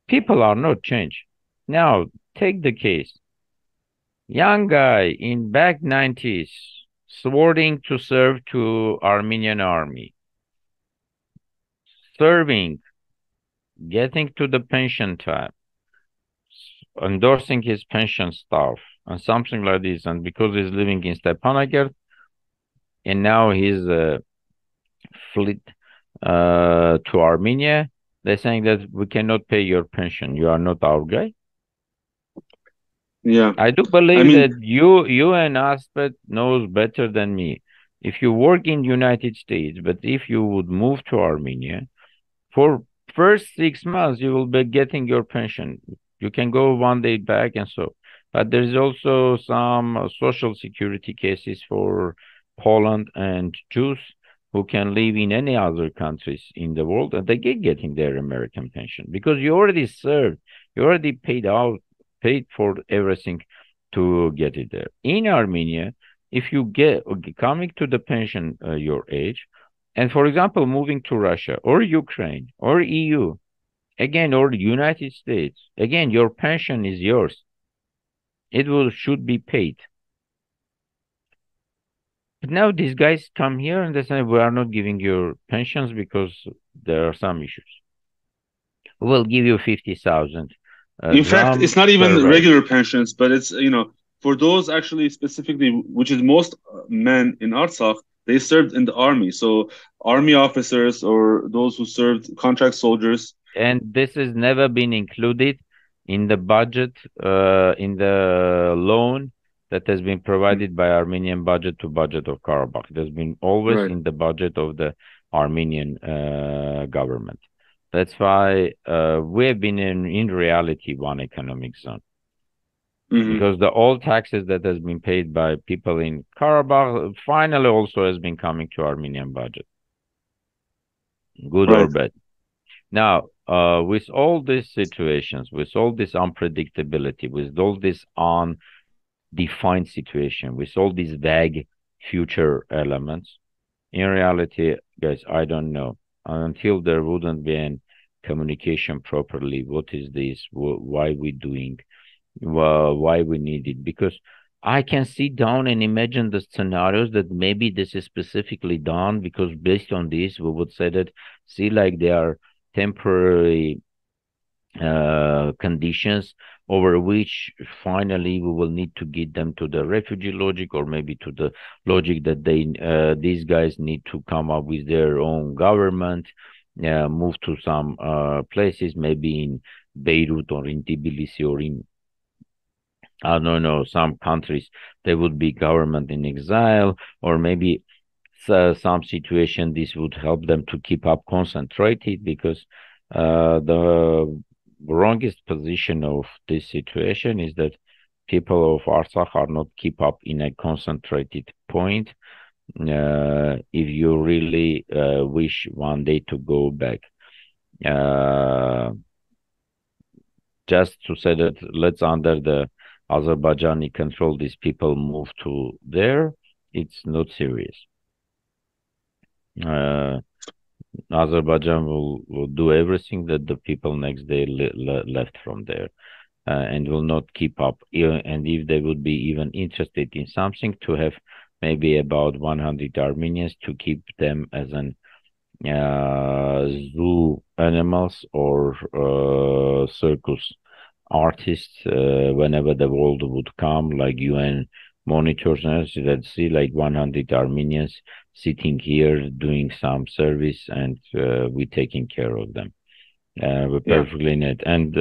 people are not changed. Now, take the case. Young guy in back 90s, sworn to serve to Armenian army, serving, getting to the pension time, endorsing his pension stuff, and something like this. And because he's living in Stepanakert, and now he's fled to Armenia, they're saying that we cannot pay your pension. You are not our guy. Yeah. I do believe that you and Asbed knows better than me. If you work in United States, but if you would move to Armenia, for first 6 months, you will be getting your pension. You can go one day back and so. But there's also some social security cases for Poland and Jews who can live in any other countries in the world, and they getting their American pension because you already served, you already paid for everything to get it there. In Armenia, if you get coming to the pension your age, and for example, moving to Russia or Ukraine or EU, again, or the United States, again, your pension is yours. It should be paid. But now these guys come here and they say, we are not giving you pensions because there are some issues. We'll give you 50,000. In fact, it's not even regular pensions, but it's, for those actually specifically, which is most men in Artsakh, they served in the army. So army officers or those who served contract soldiers, and this has never been included in the budget, in the loan that has been provided by Armenian budget to budget of Karabakh. It has been always Right. in the budget of the Armenian government. That's why we have been in reality one economic zone. Because the old taxes that has been paid by people in Karabakh finally also has been coming to Armenian budget, good or Right. bad. Now, with all these situations, with all this unpredictability, with all this undefined situation, with all these vague future elements, in reality, guys, I don't know. Until there wouldn't be any communication properly, what is this? Why we doing? Why we need it? Because I can sit down and imagine the scenarios that maybe this is specifically done because based on this, we would say that, see, like they are temporary conditions over which finally we will need to get them to the refugee logic, or maybe to the logic that these guys need to come up with their own government, move to some places, maybe in Beirut or in Tbilisi or in, I don't know, some countries there would be government in exile, or maybe some situation this would help them to keep up concentrated, because the wrongest position of this situation is that people of Artsakh are not keep up in a concentrated point. If you really wish one day to go back, just to say that let's under the Azerbaijani control these people move to there, it's not serious. Azerbaijan will do everything that the people next day left from there, and will not keep up. And if they would be even interested in something, to have maybe about 100 Armenians to keep them as an zoo animals or circus artists whenever the world would come, like UN monitors, and let's see like 100 Armenians sitting here doing some service, and we taking care of them. We're perfectly in it. And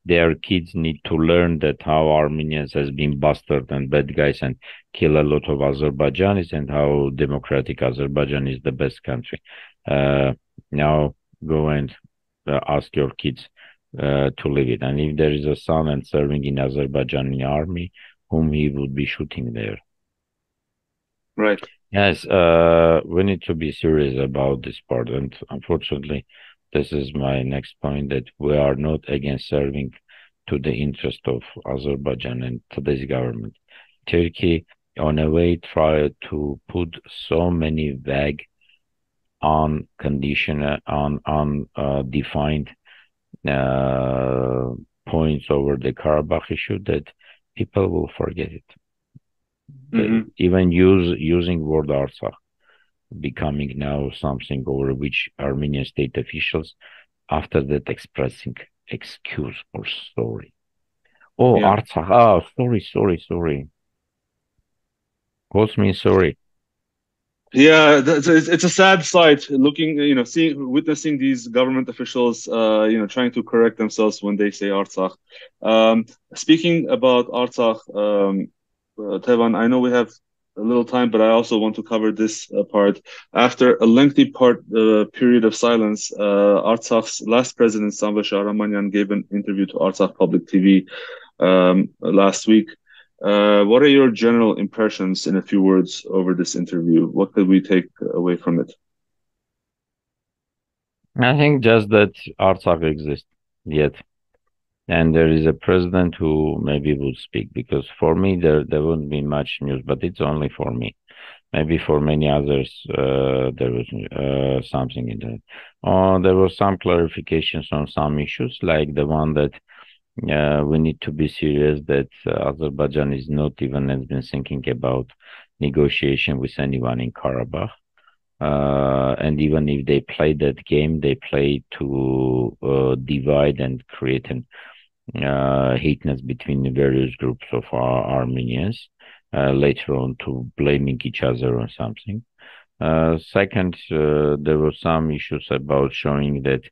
their kids need to learn that how Armenians has been bastard and bad guys and kill a lot of Azerbaijanis, and how democratic Azerbaijan is the best country. Now go and ask your kids to live it. And if there is a son and serving in Azerbaijani army, whom he would be shooting there. Right. Yes, we need to be serious about this part. And unfortunately, this is my next point, that we are not against serving to the interest of Azerbaijan and today's government. Turkey, on a way, tried to put so many vague, unconditional, defined points over the Karabakh issue that people will forget it. Even using word Artsakh becoming now something over which Armenian state officials, after that, expressing excuse or sorry. Oh, Artsakh, sorry. What means sorry? Yeah, it's a sad sight looking, witnessing these government officials, trying to correct themselves when they say Artsakh. Speaking about Artsakh, Tevan, I know we have a little time, but I also want to cover this part. After a lengthy period of silence, Artsakh's last president, Samvel Shahramanyan, gave an interview to Artsakh Public TV last week. What are your general impressions, in a few words, over this interview? What could we take away from it? I think just that Artsakh exists yet, and there is a president who maybe would speak, because for me there wouldn't be much news, but it's only for me. Maybe for many others there was something in that. There was some clarifications on some issues, like the one that we need to be serious that Azerbaijan is not even has been thinking about negotiation with anyone in Karabakh. And even if they play that game, they play to divide and create an hateness between the various groups of Armenians, later on to blaming each other on something. Second, there were some issues about showing that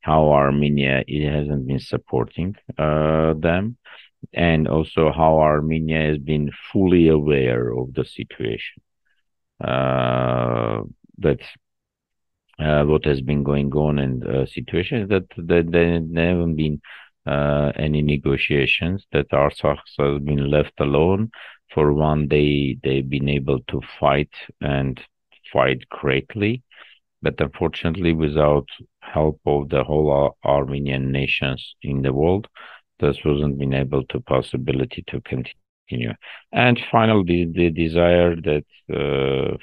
how Armenia it hasn't been supporting them, and also how Armenia has been fully aware of the situation. That what has been going on in situations that there haven't been any negotiations, that Artsakh has been left alone. For one day, they've been able to fight and fight greatly, but unfortunately, without help of the whole Armenian nations in the world, this wasn't been able to possibility to continue. And finally, the desire that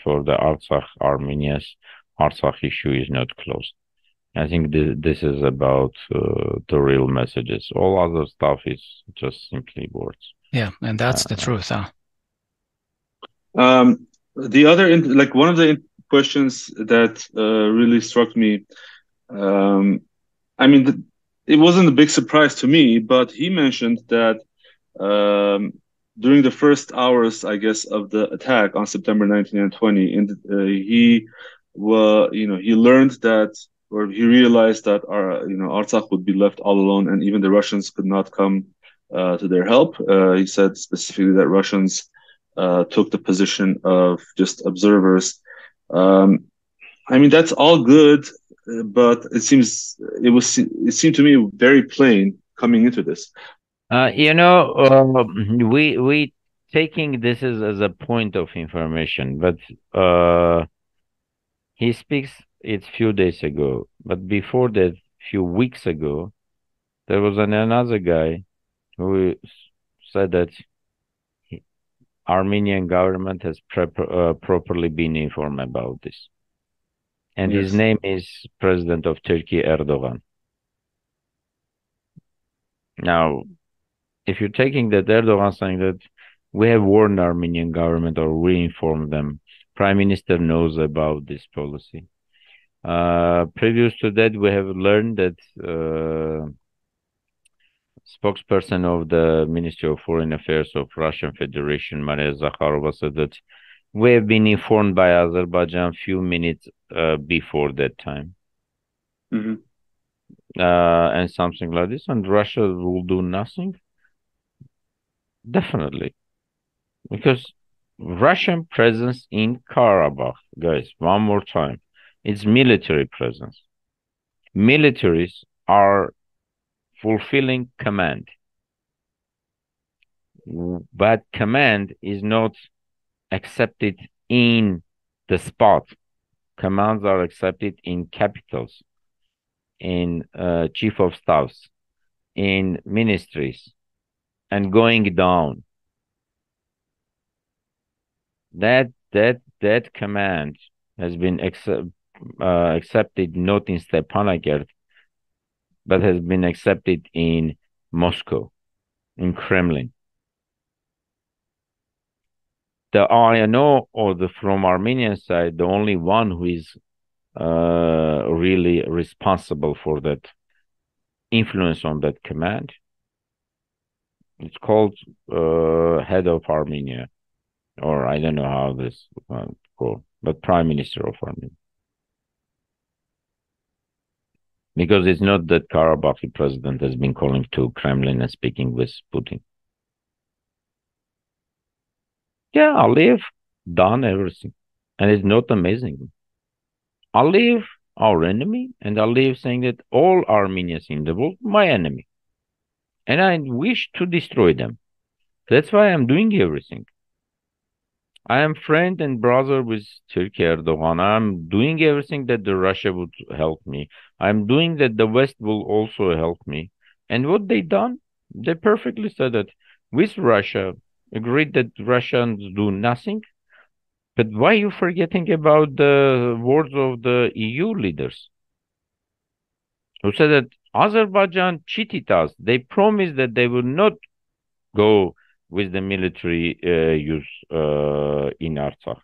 for the Armenia's Artsakh issue is not closed. I think this is about the real messages. All other stuff is just simply words. Yeah, and that's the truth, huh? The other, one of the questions that really struck me, I mean, it wasn't a big surprise to me, but he mentioned that during the first hours, I guess, of the attack on September 19 and 20, he learned that, or he realized that Artsakh would be left all alone, and even the Russians could not come to their help. He said specifically that Russians took the position of just observers. I mean, that's all good, but it seemed to me very plain coming into this. We taking this as a point of information, but he speaks it few days ago. But before that, few weeks ago, there was another guy who said that Armenian government has properly been informed about this. And his name is President of Turkey, Erdogan. Now, if you're taking that Erdogan saying that we have warned Armenian government or we informed them, Prime Minister knows about this policy. Previous to that, we have learned that spokesperson of the Ministry of Foreign Affairs of Russian Federation, Maria Zakharova, said that we have been informed by Azerbaijan few minutes before that time. Mm-hmm. And something like this, and Russia will do nothing? Definitely. Because Russian presence in Karabakh, guys, one more time, it's military presence. Militaries are fulfilling command. But command is not accepted in the spot. Commands are accepted in capitals, in chief of staffs, in ministries, and going down. That command has been accepted not in Stepanakert, but has been accepted in Moscow, in Kremlin. The INO, or from Armenian side, the only one who is really responsible for that influence on that command, it's called head of Armenia, or I don't know how this go, but Prime Minister of Armenia. Because it's not that Karabakh president has been calling to Kremlin and speaking with Putin. Yeah, Aliyev done everything, and it's not amazing. Aliyev, our enemy, and Aliyev saying that all Armenians in the world, my enemy, and I wish to destroy them. That's why I'm doing everything. I am friend and brother with Turkey, Erdogan. I'm doing everything that the Russia would help me. I'm doing that the West will also help me. And what they done? They perfectly said that with Russia, agreed that Russians do nothing. But why are you forgetting about the words of the EU leaders? Who said that Azerbaijan cheated us. They promised that they will not go with the military use in Artsakh.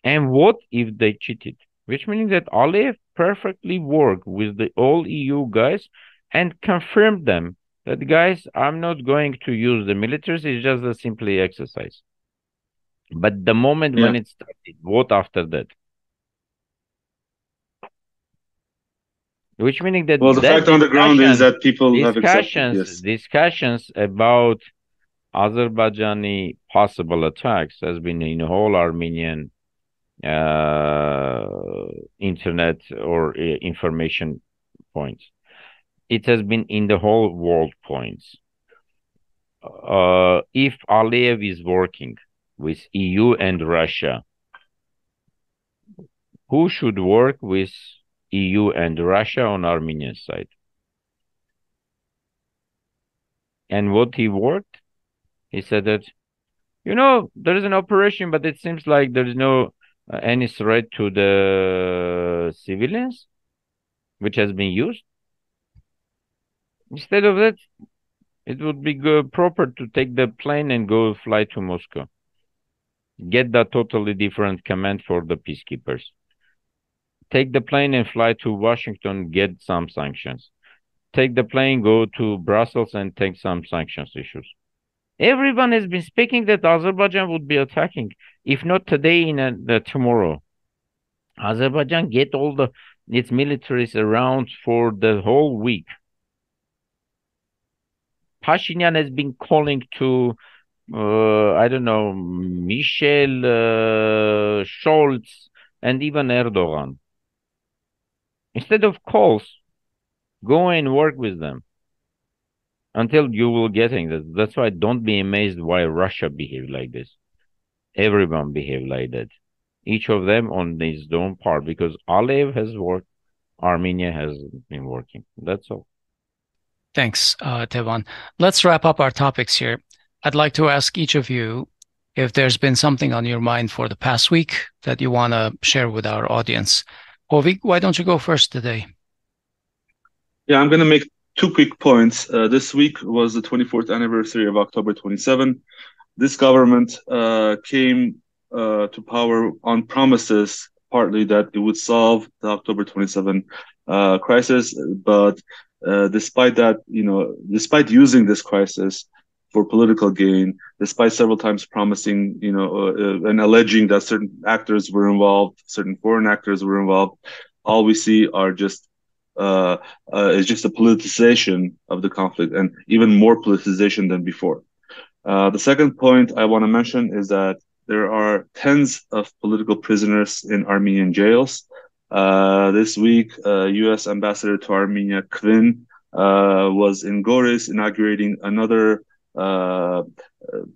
And what if they cheated? Which means that Aliyev perfectly worked with the all EU guys and confirmed them that, guys, I'm not going to use the militaries, it's just a simply exercise. But the moment when it started, what after that? Which meaning that the fact on the ground is that people have accepted, yes. Discussions about Azerbaijani possible attacks has been in whole Armenian internet or information points. It has been in the whole world points. If Aliyev is working with EU and Russia, who should work with EU and Russia on Armenian side? And what he worked, he said that, there is an operation, but it seems like there is no any threat to the civilians, which has been used. Instead of that, it would be proper to take the plane and go fly to Moscow. Get that totally different command for the peacekeepers. Take the plane and fly to Washington, get some sanctions. Take the plane, go to Brussels and take some sanctions issues. Everyone has been speaking that Azerbaijan would be attacking, if not today, tomorrow. Azerbaijan get all its militaries around for the whole week. Pashinyan has been calling to, I don't know, Michel, Scholz, and even Erdogan. Instead of calls, go and work with them until you will getting that. That's why don't be amazed why Russia behave like this. Everyone behave like that. Each of them on his own part, because Aliyev has worked, Armenia has been working. That's all. Thanks, Tevan. Let's wrap up our topics here. I'd like to ask each of you if there's been something on your mind for the past week that you want to share with our audience. Hovik, why don't you go first today? Yeah, I'm going to make 2 quick points. This week was the 24th anniversary of October 27. This government came to power on promises, partly that it would solve the October 27 crisis, but despite that, despite using this crisis for political gain, despite several times promising, and alleging that certain actors were involved, certain foreign actors were involved, all we see are just is just a politicization of the conflict, and even more politicization than before. The second point I want to mention is that there are tens of political prisoners in Armenian jails. This week, U.S. Ambassador to Armenia, Kvin, was in Goris inaugurating another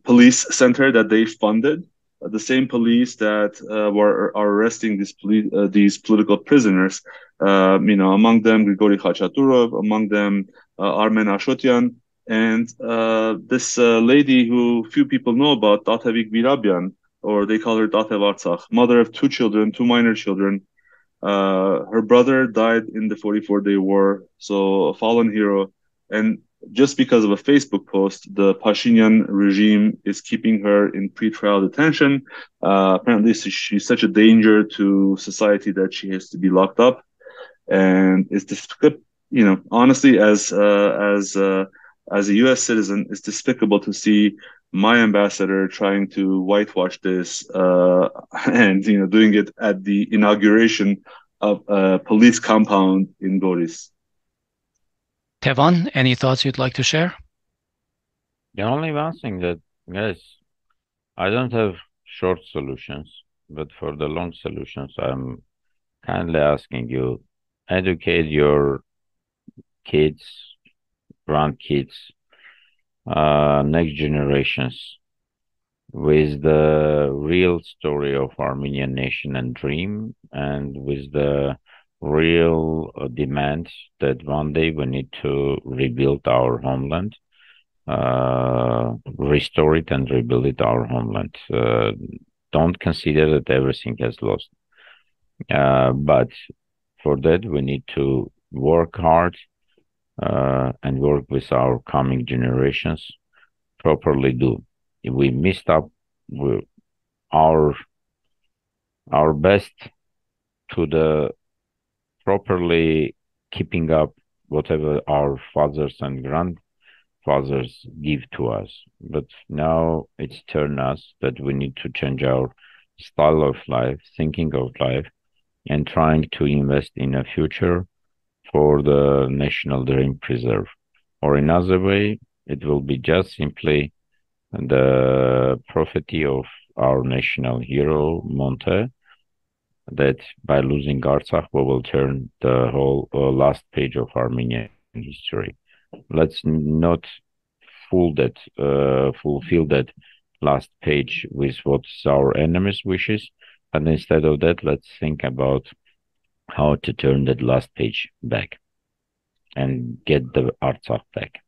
police center that they funded. The same police that are arresting these political prisoners. Among them Grigory Khachaturov, among them Armen Ashotyan, and this lady who few people know about, Datevik Virabyan, or they call her Datev Artsakh, mother of 2 children, 2 minor children. Her brother died in the 44-day war, so a fallen hero. And just because of a Facebook post, the Pashinyan regime is keeping her in pretrial detention. Apparently, she's such a danger to society that she has to be locked up. And it's despicable, honestly, as a U.S. citizen, it's despicable to see my ambassador trying to whitewash this and doing it at the inauguration of a police compound in Goris. Tevan, any thoughts you'd like to share? The only one thing that, guys, I don't have short solutions, but for the long solutions, I'm kindly asking you, educate your kids, grandkids, next generations with the real story of Armenian nation and dream, and with the real demand that one day we need to rebuild our homeland, restore it and rebuild it, our homeland. Don't consider that everything has lost. But for that, we need to work hard and work with our coming generations, properly do. If we missed up our best to the properly keeping up whatever our fathers and fathers give to us. But now it's turned us that we need to change our style of life, thinking of life, and trying to invest in a future for the national dream preserve. Or another way, it will be just simply the prophecy of our national hero, Monte, that by losing Artsakh, we will turn the whole last page of Armenian history. Let's not fulfill that last page with what's our enemy's wishes, and instead of that, let's think about how to turn that last page back and get the Artsakh back.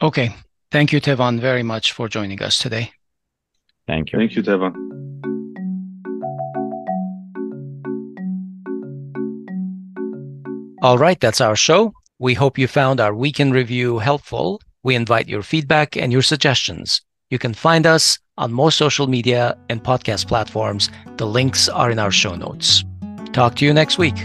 Okay. Thank you, Tevan, very much for joining us today. Thank you. Thank you, Tevan. All right, that's our show. We hope you found our weekend review helpful. We invite your feedback and your suggestions. You can find us on most social media and podcast platforms. The links are in our show notes. Talk to you next week.